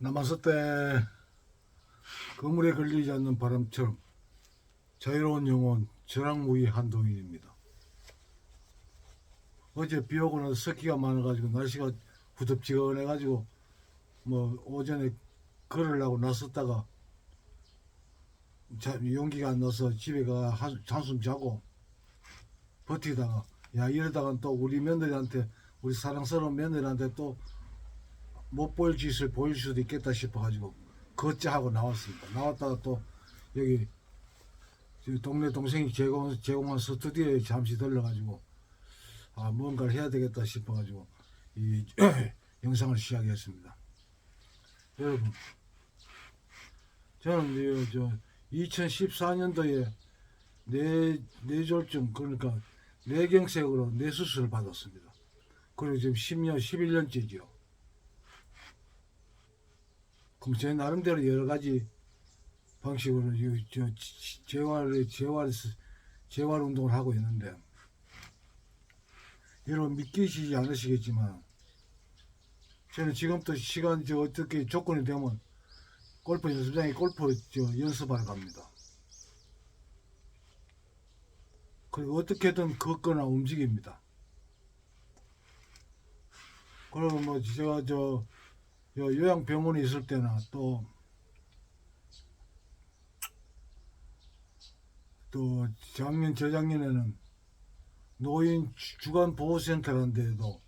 남았을 때 그물에 걸리지 않는 바람처럼 자유로운 영혼 저랑무이 한동인입니다. 어제 비 오고 나서 습기가 많아가지고 날씨가 후덥지근해가지고 오전에 걸으려고 나섰다가 용기가 안 나서 집에 가 한숨 자고 버티다가 이러다가 또 우리 사랑스러운 며느리한테 또 못 보일 짓을 보일 수도 있겠다 싶어가지고 걷자 하고 나왔습니다. 나왔다가 또 여기 동네 동생이 제공한 스튜디오에 잠시 들러가지고 뭔가를 해야 되겠다 싶어가지고 이 영상을 시작했습니다. 여러분, 저는 2014년도에 뇌졸중, 그러니까 뇌경색으로 뇌수술을 받았습니다. 그리고 지금 10년, 11년째죠. 그럼 제 나름대로 여러 가지 방식으로 재활 운동을 하고 있는데, 여러분 믿기시지 않으시겠지만, 저는 지금부터 시간 어떻게 조건이 되면 골프 연습장에 골프 연습하러 갑니다. 그리고 어떻게든 걷거나 움직입니다. 그리고 제가 요양병원에 있을 때나 또 저작년에는 노인 주간 보호센터라는 데도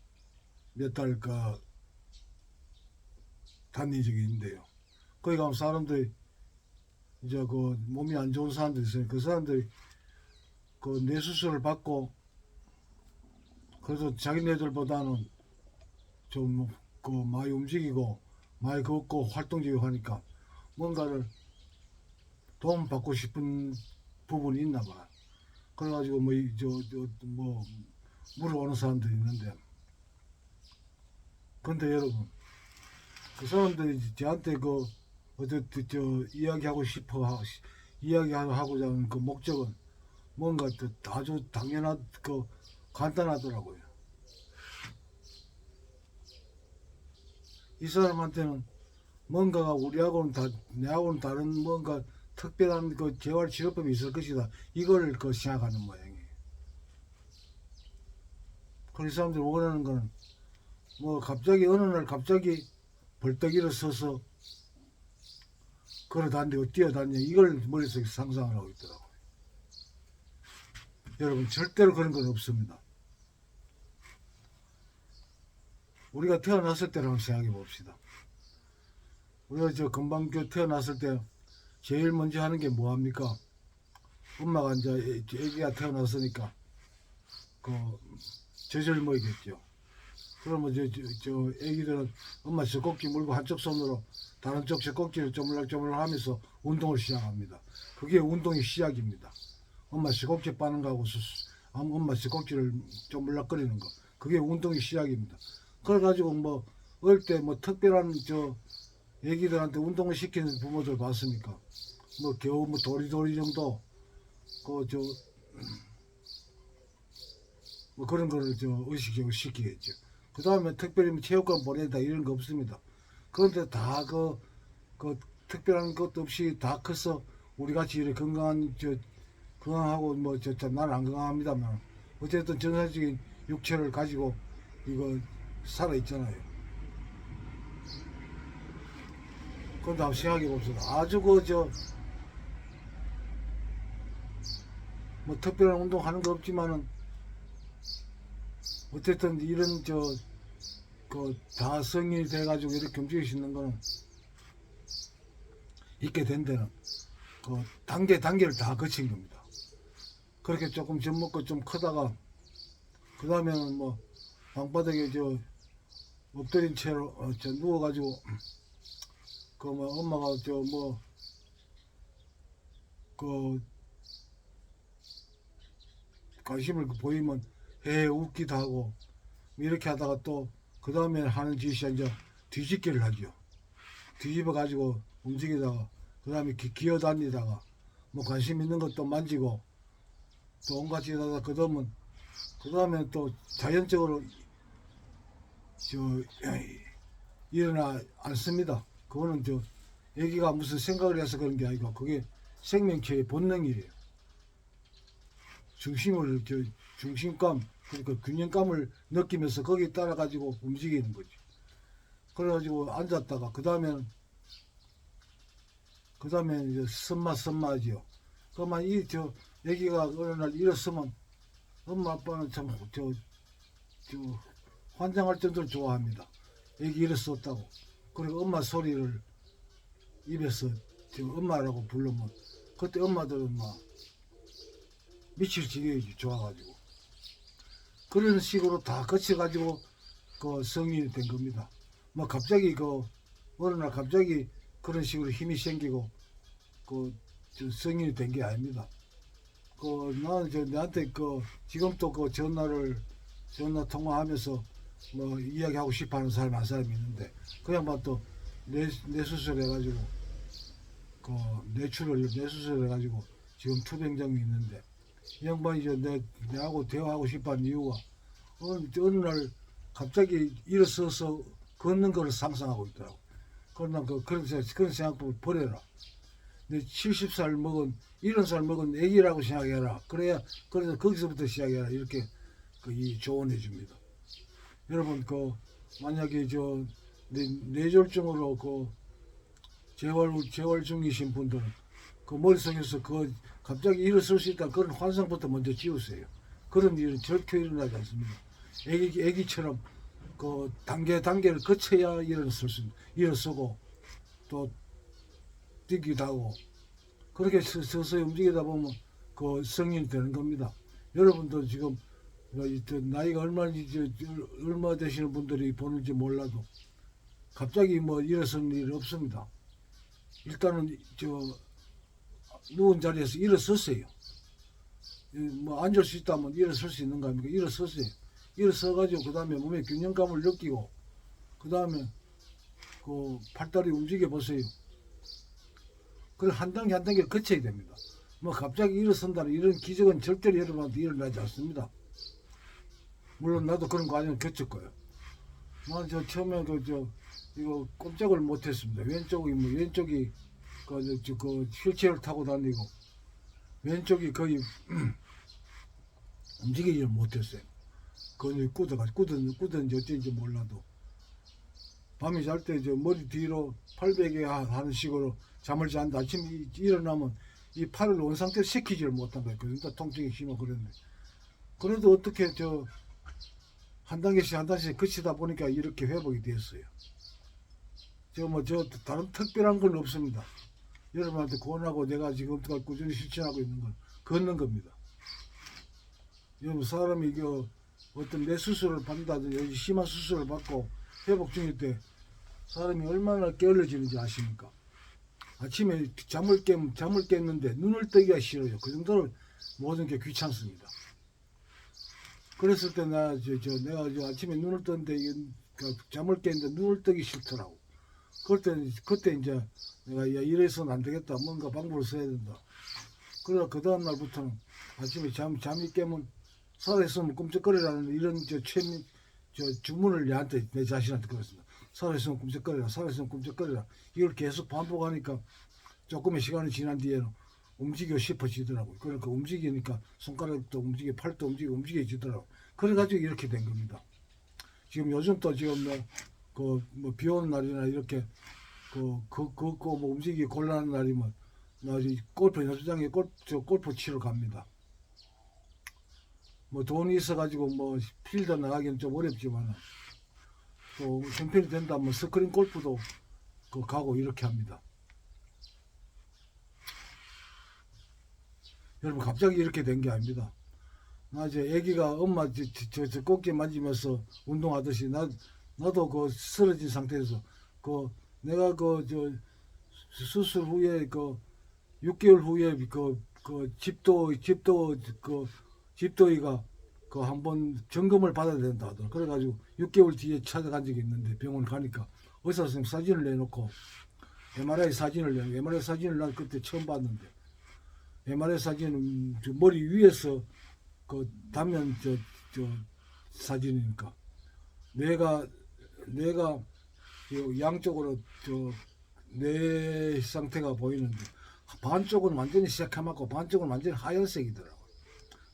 몇 달까 다닌 적이 있는데요. 거기 가면 사람들이 몸이 안 좋은 사람들이 있어요. 그 사람들이 뇌수술을 받고 그래서 자기네들보다는 좀 많이 움직이고 많이 걷고 활동적이고 하니까 뭔가를 도움받고 싶은 부분이 있나 봐요. 그래가지고 물어오는 사람들이 있는데, 근데 여러분, 그 사람들이 저한테 이야기하고자 하는 그 목적은 뭔가 아주 간단하더라고요. 이 사람한테는 뭔가가 내하고는 다른 뭔가 특별한 재활 치료법이 있을 것이다. 이걸 생각하는 모양이에요. 그래서 이 사람들이 원하는 거는 어느 날 갑자기 벌떡 일어서서 걸어다니고 뛰어다니고 이걸 머릿속에 상상을 하고 있더라고요. 여러분, 절대로 그런 건 없습니다. 우리가 태어났을 때를 한번 생각해 봅시다. 우리가 금방 태어났을 때 제일 먼저 하는 게 뭐합니까? 엄마가 이제 애기가 태어났으니까 젖을 먹이겠죠. 그러면 애기들은 엄마 젖꼭지 물고 한쪽 손으로 다른 쪽 젖꼭지를 쪼물락쪼물락 하면서 운동을 시작합니다. 그게 운동의 시작입니다. 엄마 젖꼭지 빠는 거하고 엄마 젖꼭지를 쪼물락거리는 거, 그게 운동의 시작입니다. 그래가지고 어릴 때 특별한 애기들한테 운동을 시키는 부모들 봤습니까? 겨우 도리도리 정도 그런 거를 의식적으로 시키겠죠. 그 다음에 특별히 체육관 보낸다 이런 거 없습니다. 그런데 다 특별한 것도 없이 다 커서 우리 같이 이렇게 건강하고 나는 안 건강합니다만 어쨌든 전체적인 육체를 가지고 이거 살아 있잖아요. 그런데 한번 생각해 봅시다. 아주 특별한 운동 하는 거 없지만은 어쨌든 이런 다 성인이 돼가지고 이렇게 움직일 수 있는 거는 있게 된 데는 단계를 다 거친 겁니다. 그렇게 조금 젖먹고 좀 크다가 그 다음에는 방바닥에 엎드린 채로 누워가지고 엄마가 관심을 보이면 웃기도 하고 이렇게 하다가 또 그 다음에 하는 짓이 이제 뒤집기를 하죠. 뒤집어 가지고 움직이다가 그 다음에 기어다니다가 관심 있는 것도 만지고 또 온갖 짓 하다가 그 다음에 또 자연적으로 일어나 앉습니다. 그거는 애기가 무슨 생각을 해서 그런 게 아니고 그게 생명체의 본능이에요. 중심감, 그러니까 균형감을 느끼면서 거기에 따라 가지고 움직이는 거지. 그래가지고 앉았다가 그 다음에 이제 선마하지요. 그러면 애기가 어느 날 일어서면 엄마 아빠는 참 환장할 정도로 좋아합니다. 애기 일어섰다고. 그리고 엄마 소리를 입에서 엄마라고 부르면 그때 엄마들은 막 미칠 지경이 좋아가지고 그런 식으로 다 거쳐가지고 그 성인이 된 겁니다. 뭐 갑자기 어느 날 갑자기 그런 식으로 힘이 생기고 성인이 된 게 아닙니다. 나는 내한테 지금도 전화 통화하면서 뭐 이야기하고 싶어 하는 사람이 한 사람이 있는데 그 양반 또 뇌수술 해가지고 뇌출혈 뇌수술 해가지고 지금 투병장이 있는데 이 양반이 내하고 대화하고 싶어 하는 이유가 어느 날 갑자기 일어서서 걷는 거를 상상하고 있더라고. 그러나 그런 생각도 버려라. 내 70살 먹은 70살 먹은 애기라고 생각해라. 그래서 거기서부터 시작해라. 이렇게 이 조언해 줍니다. 여러분 만약에 뇌졸중으로 재활 중이신 분들은 머릿속에서 갑자기 일어설 수 있다 그런 환상부터 먼저 지우세요. 그런 일은 절대 일어나지 않습니다. 애기처럼 단계를 거쳐야 일어서고 또 뛰기도 하고 그렇게 서서히 움직이다 보면 성인이 되는 겁니다. 여러분도 지금 나이가 얼마 되시는 분들이 보는지 몰라도 갑자기 일어서는 일 없습니다. 일단은 누운 자리에서 일어섰어요. 앉을 수 있다면 일어설 수 있는 거 아닙니까? 일어섰어요. 일어서가지고 그 다음에 몸의 균형감을 느끼고 그 다음에 팔다리 움직여 보세요. 그걸 한 단계 한 단계를 거쳐야 됩니다. 갑자기 일어선다는 이런 기적은 절대로 여러분한테 일어나지 않습니다. 물론 나도 그런 과정을 겪었고요. 나는 처음에 이거 꼼짝을 못했습니다. 왼쪽이 휠체어를 타고 다니고 왼쪽이 거의 움직이지를 못했어요. 꾸든지 어쩐지 몰라도 밤에 잘 때 머리 뒤로 팔 베개 하는 식으로 잠을 자는데 아침에 일어나면 이 팔을 원상태로 시키지를 못한 거예요. 그러니까 통증이 심하고 그랬는데 그래도 어떻게 한 단계씩 거치다 보니까 이렇게 회복이 됐어요. 다른 특별한 건 없습니다. 여러분한테 권하고 내가 지금 꾸준히 실천하고 있는 건 걷는 겁니다. 여러분 사람이 어떤 뇌 수술을 받는다든지 심한 수술을 받고 회복 중일 때 사람이 얼마나 게을러지는지 아십니까? 아침에 잠을 깼는데 눈을 뜨기가 싫어요. 그 정도로 모든 게 귀찮습니다. 그랬을 때 내가 아침에 눈을 떴는데 잠을 깼는데 눈을 뜨기 싫더라고. 그때 이제 내가 이래서는 안 되겠다. 뭔가 방법을 써야 된다. 그래서 그 다음 날부터는 아침에 잠이 깨면 살아있으면 꿈쩍거리라는 이런 주문을 내 자신한테 그랬습니다. 살아있으면 꿈쩍거리라, 살아있으면 꿈쩍거리라. 이걸 계속 반복하니까 조금의 시간이 지난 뒤에는 움직이고 싶어지더라고요. 그러니까 움직이니까 손가락도 움직이고 팔도 움직여지더라고요. 그래가지고 이렇게 된 겁니다. 지금 요즘 또 비 오는 날이나 이렇게 움직이기 곤란한 날이면 나 골프 연습장에 골프 치러 갑니다. 돈이 있어가지고 필드 나가기는 좀 어렵지만 또 형편이 된다면 스크린 골프도 가고 이렇게 합니다. 여러분 갑자기 이렇게 된 게 아닙니다. 나 애기가 엄마 꽃게 만지면서 운동하듯이 나도 쓰러진 상태에서 내가 수술 후에 6개월 후에 집도의가 한번 점검을 받아야 된다 하더라고요. 그래가지고 6개월 뒤에 찾아간 적이 있는데 병원 가니까 의사 선생님 사진을 내놓고 MRI 사진을 난 그때 처음 봤는데 MRI 사진은 머리 위에서 단면 사진이니까 뇌가 양쪽으로 뇌 상태가 보이는데 반쪽은 완전히 시작해맞고 반쪽은 완전히 하얀색이더라고.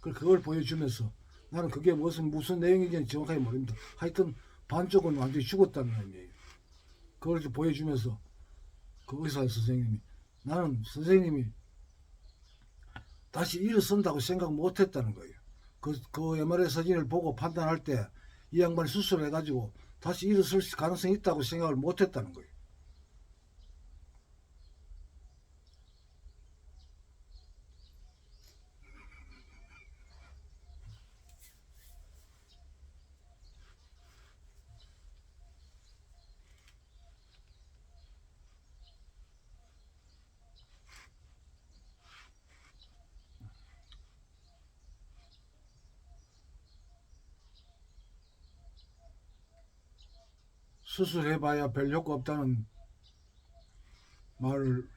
그걸 보여주면서 나는 그게 무슨 내용인지는 정확하게 모릅니다. 하여튼 반쪽은 완전히 죽었다는 의미예요. 그걸 좀 보여주면서 그 의사 선생님이, 나는 선생님이 다시 일어선다고 생각 못했다는 거예요. 그 MRI 사진을 보고 판단할 때 이 양반이 수술을 해가지고 다시 일어설 가능성이 있다고 생각을 못했다는 거예요. 수술해봐야 별 효과 없다는 말을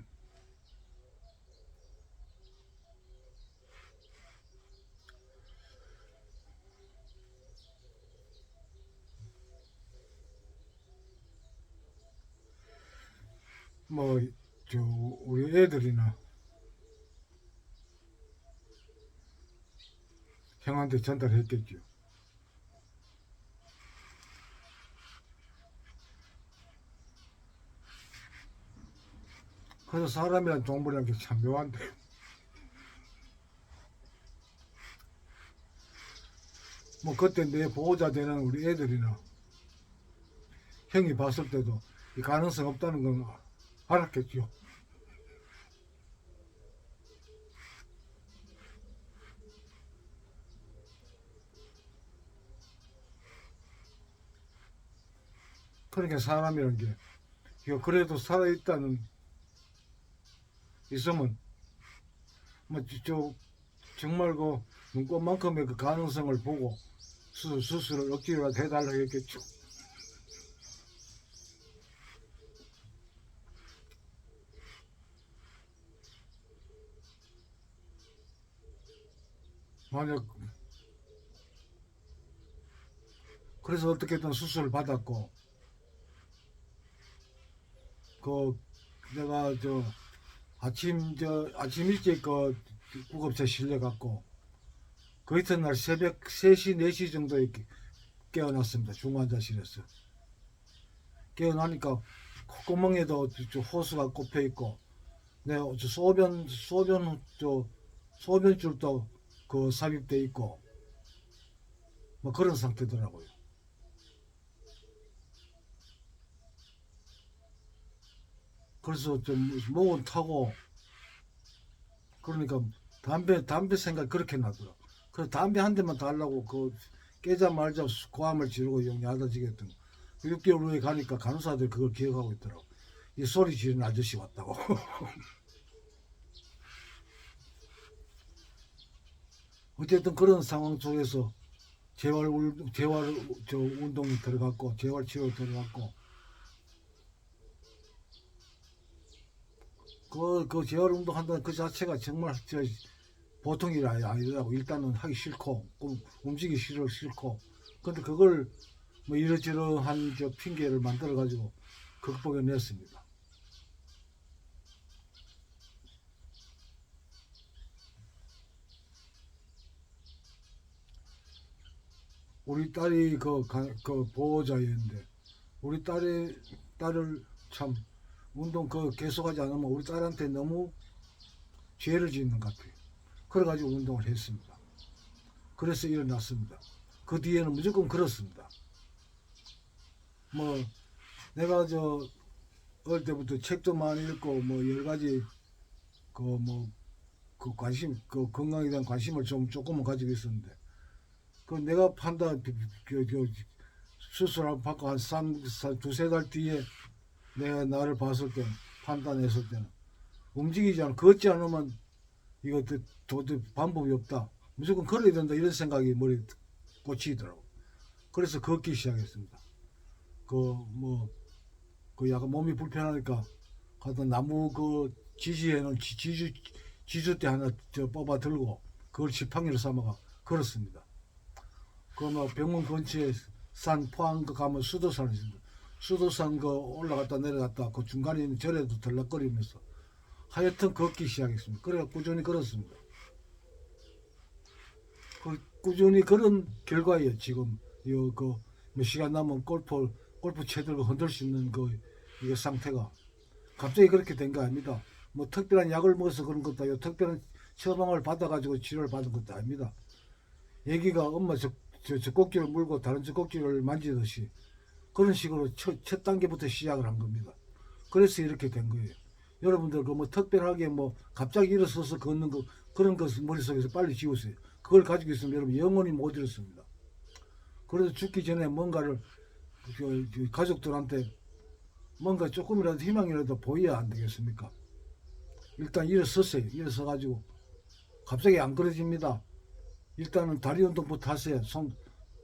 뭐 저 우리 애들이나 형한테 전달했겠죠. 그래서 사람이란 동물이란 게 참 묘한데, 뭐 그때 내 보호자 되는 우리 애들이나 형이 봤을 때도 이 가능성 없다는 건 알았겠죠. 그러니까 사람이란 게 이거 그래도 살아있다는 있으면 뭐 정말 그 눈꽃만큼의 그 가능성을 보고 수술을 억지로라도 해달라고 했겠죠. 만약 그래서 어떻게든 수술을 받았고, 그 내가 아침 일찍 그 구급차 실려갖고 그 이튿날 새벽 3시 4시 정도에 깨어났습니다. 중환자실에서 깨어나니까 콧구멍에도 호수가 꼽혀 있고, 내 소변줄도 그 삽입돼 있고 뭐 그런 상태더라고요. 그래서 좀 목은 타고, 그러니까 담배 생각 그렇게 나더라고. 그래서 담배 한 대만 달라고 깨자 말자 고함을 지르고 야단지겠던 거. 6개월 후에 가니까 간호사들 그걸 기억하고 있더라고. 이 소리 지르는 아저씨 왔다고. 어쨌든 그런 상황 속에서 재활 운동이 들어갔고 재활 치료 들어갔고, 그 재활 운동 한다는 그 자체가 정말 보통 일이 아니더라고. 일단은 하기 싫고 움직이기 싫고, 근데 그걸 뭐 이러저러한 핑계를 만들어 가지고 극복해냈습니다. 우리 딸이 그 보호자였는데, 우리 딸을 참 운동 계속하지 않으면 우리 딸한테 너무 죄를 짓는 것 같아요. 그래가지고 운동을 했습니다. 그래서 일어났습니다. 그 뒤에는 무조건 그렇습니다. 뭐 내가 어릴 때부터 책도 많이 읽고 뭐 여러 가지 관심, 건강에 대한 관심을 조금은 가지고 있었는데, 내가 수술을 받고 한 두세 달 뒤에 내가 나를 봤을 때, 판단했을 때는 움직이지 않고 걷지 않으면 이거 도저히 방법이 없다, 무조건 걸어야 된다, 이런 생각이 머리에 꽂히더라고. 그래서 걷기 시작했습니다. 약간 몸이 불편하니까 가다 나무 지지에는 지주대 하나 뽑아 들고 그걸 지팡이로 삼아가 걸었습니다. 병원 근처에 산 포항 가면 수도산이 있습니다. 수도산 그 올라갔다 내려갔다 그 중간에 있는 절에도 들락거리면서 하여튼 걷기 시작했습니다. 그래 꾸준히 걸었습니다. 그 꾸준히 그런 결과예요. 지금 그 몇 시간 남은 골프 채 들고 흔들 수 있는 그 이게 상태가 갑자기 그렇게 된 거 아닙니다. 뭐 특별한 약을 먹어서 그런 것도 아니고 특별한 처방을 받아가지고 치료를 받은 것도 아닙니다. 애기가 엄마 젖꼭지를 물고 다른 젖꼭지를 만지듯이 그런 식으로 첫 단계부터 시작을 한 겁니다. 그래서 이렇게 된 거예요. 여러분들 그 뭐 특별하게 뭐 갑자기 일어서서 걷는 거 그런 것을 머릿속에서 빨리 지우세요. 그걸 가지고 있으면 여러분 영원히 못 이뤘습니다. 그래서 죽기 전에 뭔가를 그 가족들한테 뭔가 조금이라도 희망이라도 보여야 안 되겠습니까? 일단 일어섰어요. 일어서가지고 갑자기 안 그러집니다. 일단은 다리 운동부터 하세요.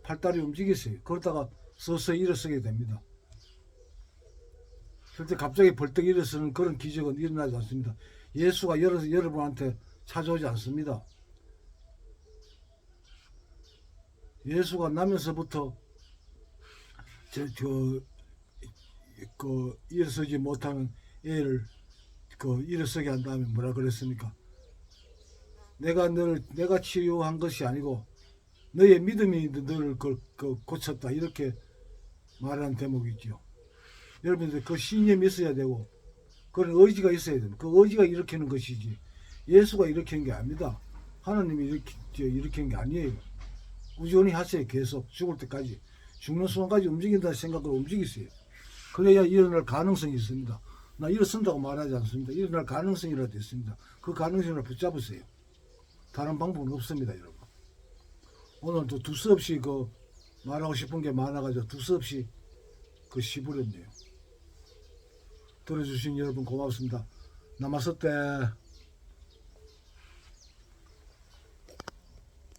팔다리 움직이세요. 그러다가 서서히 일어서게 됩니다. 그때 갑자기 벌떡 일어서는 그런 기적은 일어나지 않습니다. 예수가 여러분한테 찾아오지 않습니다. 예수가 나면서부터 일어서지 못하는 애를 일어서게 한 다음에 뭐라 그랬습니까? 내가 치유한 것이 아니고 너의 믿음이 너를 고쳤다 이렇게 말하는 대목이 있죠. 여러분들 그 신념이 있어야 되고 그런 의지가 있어야 됩니다. 그 의지가 일으키는 것이지 예수가 일으키는 게 아닙니다. 하나님이 일으키는 게 아니에요. 꾸준히 하세요. 계속 죽을 때까지 죽는 순간까지 움직인다는 생각으로 움직이세요. 그래야 일어날 가능성이 있습니다. 나 일어선다고 말하지 않습니다. 일어날 가능성이라도 있습니다. 그 가능성을 붙잡으세요. 다른 방법은 없습니다, 여러분. 오늘도 두서없이 말하고 싶은 게 많아가지고 두서없이 시부렸네요. 들어주신 여러분 고맙습니다. 남았을 때